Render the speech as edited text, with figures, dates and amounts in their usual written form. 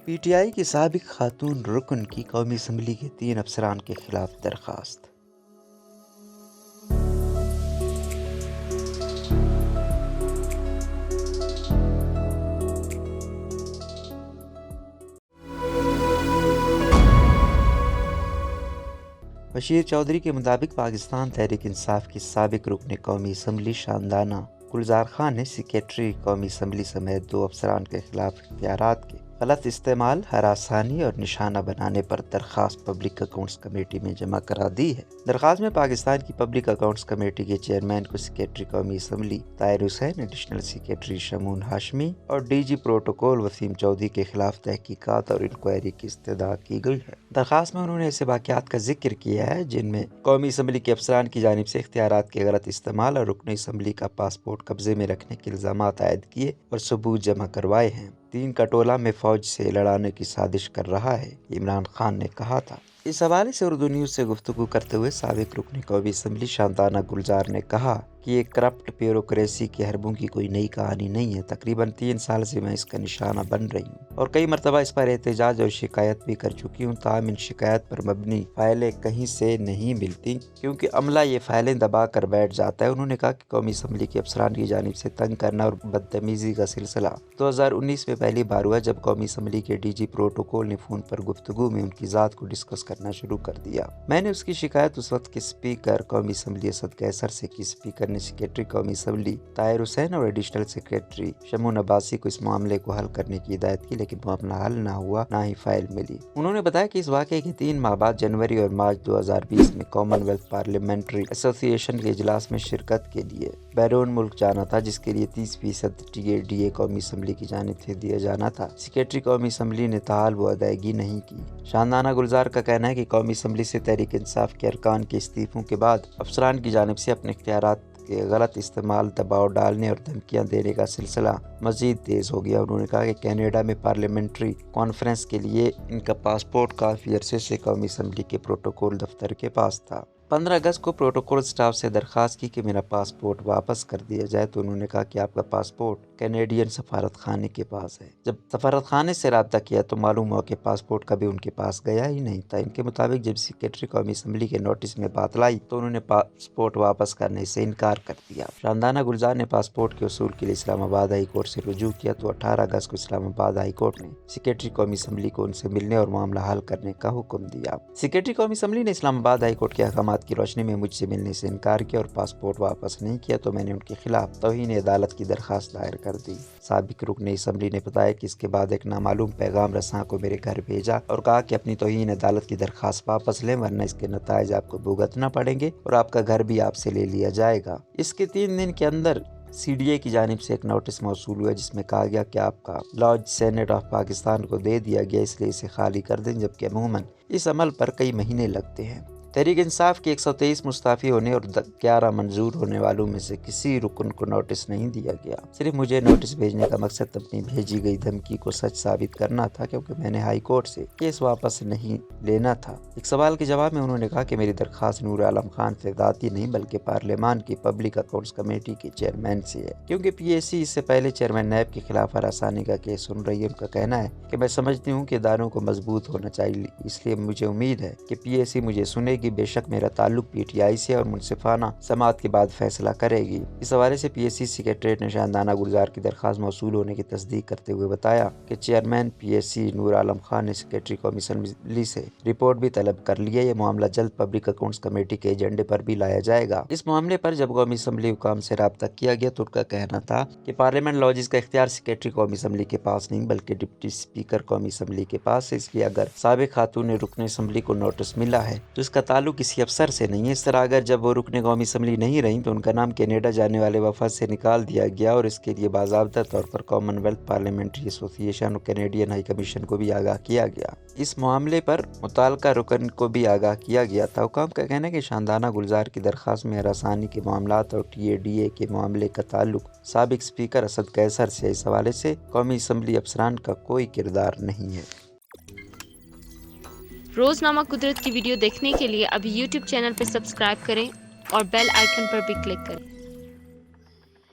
P T I کی سابق خاتون رکن کی قومی اسمبلی کے 3 افسران کے خلاف درخواست۔ بشیر چودھری کے مطابق پاکستان تحریک انصاف کی سابق رکن قومی اسمبلی شاندانہ گلزار خان نے سیکریٹری قومی اسمبلی سمیت 2 افسران کے خلاف اختیارات کے غلط استعمال، ہراسانی اور نشانہ بنانے پر درخواست پبلک اکاؤنٹس کمیٹی میں جمع کرا دی ہے۔ درخواست میں پاکستان کی پبلک اکاؤنٹس کمیٹی کے چیئرمین کو سیکریٹری قومی assembly Tahir Hussain, additional secretary Shamoon Hashmi اور D G protocol Waseem Chaudhry کے خلاف تحقیقات اور انکوائری کی استدعا کی گئی ہے۔ درخواست میں انہوں نے ایسے واقعات کا ذکر کیا ہے جن میں قومی اسمبلی کے افسران کی جانب سے اختیارات کے غلط استعمال اور رکن اسمبلی کا پاسپورٹ قبضے میں رکھنے کے الزامات عائد کیے اور ثبوت جمع کروائے ہیں۔ 3 کا ٹولہ میں فوج سے لڑانے کی سازش کر رہا ہے، عمران خان نے کہا تھا۔ اس حوالے سے اردو نیوز سے گفتگو کرتے ہوئے سابق رکن قومی اسمبلی شاندانہ گلزار نے کہا کہ یہ کرپٹ بیوروکریسی کے حربوں کی کوئی نئی کہانی نہیں ہے۔ تقریباً 3 سال سے میں اس کا نشانہ بن رہی ہوں اور کئی مرتبہ اس پر احتجاج اور شکایت بھی کر چکی ہوں، تاہم ان شکایت پر مبنی فائلیں کہیں سے نہیں ملتی کیونکہ عملہ یہ فائلیں دبا کر بیٹھ جاتا ہے۔ انہوں نے کہا کہ قومی اسمبلی کے افسران کی جانب سے تنگ کرنا اور بدتمیزی کا سلسلہ 2019 میں پہلی بار ہوا جب قومی اسمبلی کے ڈی جی پروٹوکول نے فون پر گفتگو میں ان کی ذات کو ڈسکس کرنا شروع کر دیا۔ میں نے اس کی شکایت اس وقت کے اسپیکر قومی اسمبلی اسد قیصر سے کی۔ اسپیکر نے سیکریٹری قومی اسمبلی طاہر حسین اور ایڈیشنل سیکریٹری شمون عباسی کو اس معاملے کو حل کرنے کی ہدایت کی، لیکن معاملہ حل نہ ہوا، نہ ہی فائل ملی۔ انہوں نے بتایا کہ اس واقعے کے 3 ماہ بعد جنوری اور مارچ 2020 میں کامن ویلتھ پارلیمنٹری ایسوسی ایشن کے اجلاس میں شرکت کے لیے بیرون ملک جانا تھا، جس کے لیے 30% ڈی اے قومی اسمبلی کی جانب سے دیا جانا تھا۔ سیکریٹری قومی اسمبلی نے تاحال وہ ادائیگی نہیں کی۔ شاندانہ گلزار کا کہنا ہے کہ قومی اسمبلی سے تحریک انصاف کے ارکان کے استعفوں کے بعد افسران کی جانب سے اپنے اختیارات کے غلط استعمال، دباؤ ڈالنے اور دھمکیاں دینے کا سلسلہ مزید تیز ہو گیا۔ انہوں نے کہا کہ کینیڈا میں پارلیمنٹری کانفرنس کے لیے ان کا پاسپورٹ کافی عرصے سے قومی اسمبلی کے پروٹوکول دفتر کے پاس تھا۔ 15 اگست کو پروٹوکول سٹاف سے درخواست کی کہ میرا پاسپورٹ واپس کر دیا جائے تو انہوں نے کہا کہ آپ کا پاسپورٹ کینیڈین سفارت خانے کے پاس ہے۔ جب سفارت خانے سے رابطہ کیا تو معلوم ہوا کہ پاسپورٹ کبھی ان کے پاس گیا ہی نہیں تھا۔ ان کے مطابق جب سیکریٹری قومی اسمبلی کے نوٹس میں بات لائی تو انہوں نے پاسپورٹ واپس کرنے سے انکار کر دیا۔ شاندانہ گلزار نے پاسپورٹ کے حصول کے لیے اسلام آباد ہائی کورٹ سے رجوع کیا تو 18 اگست کو اسلام آباد ہائی کورٹ نے سیکریٹری قومی اسمبلی کو ان سے ملنے اور معاملہ حل کرنے کا حکم دیا۔ سیکریٹری قومی اسمبلی نے اسلام آباد ہائی کورٹ کے احکامات کی روشنی میں مجھ سے ملنے سے انکار کیا اور پاسپورٹ واپس نہیں کیا تو میں نے ان کے خلاف توہین عدالت کی درخواست دائر کر دی۔ سابق رکن اسمبلی نے بتایا کہ اس کے بعد ایک نامعلوم پیغام رساں کو میرے گھر بھیجا اور کہا کہ اپنی توہین عدالت کی درخواست واپس لیں ورنہ اس کے نتائج آپ کو بھگتنا پڑیں گے اور آپ کا گھر بھی آپ سے لے لیا جائے گا۔ اس کے 3 دن کے اندر سی ڈی اے کی جانب سے ایک نوٹس موصول ہوا جس میں کہا گیا کہ آپ کا لاج سینیٹ آف پاکستان کو دے دیا گیا، اس لیے اسے خالی کر دیں، جبکہ عموماً اس عمل پر کئی مہینے لگتے ہیں۔ تحریک انصاف کے 123 مستعفی ہونے اور 11 منظور ہونے والوں میں سے کسی رکن کو نوٹس نہیں دیا گیا۔ صرف مجھے نوٹس بھیجنے کا مقصد اپنی بھیجی گئی دھمکی کو سچ ثابت کرنا تھا کیونکہ میں نے ہائی کورٹ سے کیس واپس نہیں لینا تھا۔ ایک سوال کے جواب میں انہوں نے کہا کہ میری درخواست نور عالم خان سے ذاتی نہیں بلکہ پارلیمان کی پبلک اکاؤنٹس کمیٹی کے چیئرمین سے ہے، کیونکہ پی اے سی اس سے پہلے چیئرمین نیب کے خلاف ہراسانی کا کیس سن رہی ہے۔ ان کا کہنا ہے کہ میں سمجھتی ہوں کہ اداروں کو مضبوط ہونا چاہیے، اس لیے مجھے امید ہے کہ پی اے سی مجھے سنے گی۔ بے شک میرا تعلق پی ٹی آئی سے اور منصفانہ سماعت کے بعد فیصلہ کرے گی۔ اس حوالے سے پی ایس سی سیکریٹریٹ نے شاندانہ گلزار کی درخواست موصول ہونے کی تصدیق کرتے ہوئے بتایا کہ چیئرمین پی ایس سی نور عالم خان نے سیکریٹری قومی اسمبلی سے رپورٹ بھی طلب کر لی ہے۔ یہ معاملہ جلد پبلک اکاؤنٹس کمیٹی کے ایجنڈے پر بھی لایا جائے گا۔ اس معاملے پر جب قومی اسمبلی حکام سے رابطہ کیا گیا تو ان کا کہنا تھا کہ پارلیمنٹ لاجز کا اختیار سیکریٹری قومی اسمبلی کے پاس نہیں بلکہ ڈپٹی اسپیکر قومی اسمبلی کے پاس ہے، اس لیے اگر سابق خاتون رکن اسمبلی کو نوٹس ملا ہے تو اس کا تعلق کسی افسر سے نہیں ہے۔ اس طرح اگر جب وہ رکن قومی اسمبلی نہیں رہیں تو ان کا نام کینیڈا جانے والے وفد سے نکال دیا گیا اور اس کے لیے باضابطہ طور پر کامن ویلتھ پارلیمنٹری ایسوسی ایشن اور کینیڈین ہائی کمیشن کو بھی آگاہ کیا گیا۔ اس معاملے پر متعلقہ رکن کو بھی آگاہ کیا گیا تھا۔ حکام کا کہنا ہے کہ شاندانہ گلزار کی درخواست میں ہراسانی کے معاملات اور ڈی اے کے معاملے کا تعلق سابق اسپیکر اسد قیصر سے، اس حوالے سے قومی اسمبلی افسران کا کوئی کردار نہیں ہے۔ روزنامہ قدرت کی ویڈیو دیکھنے کے لیے ابھی یوٹیوب چینل پر سبسکرائب کریں اور بیل آئیکن پر بھی کلک کریں۔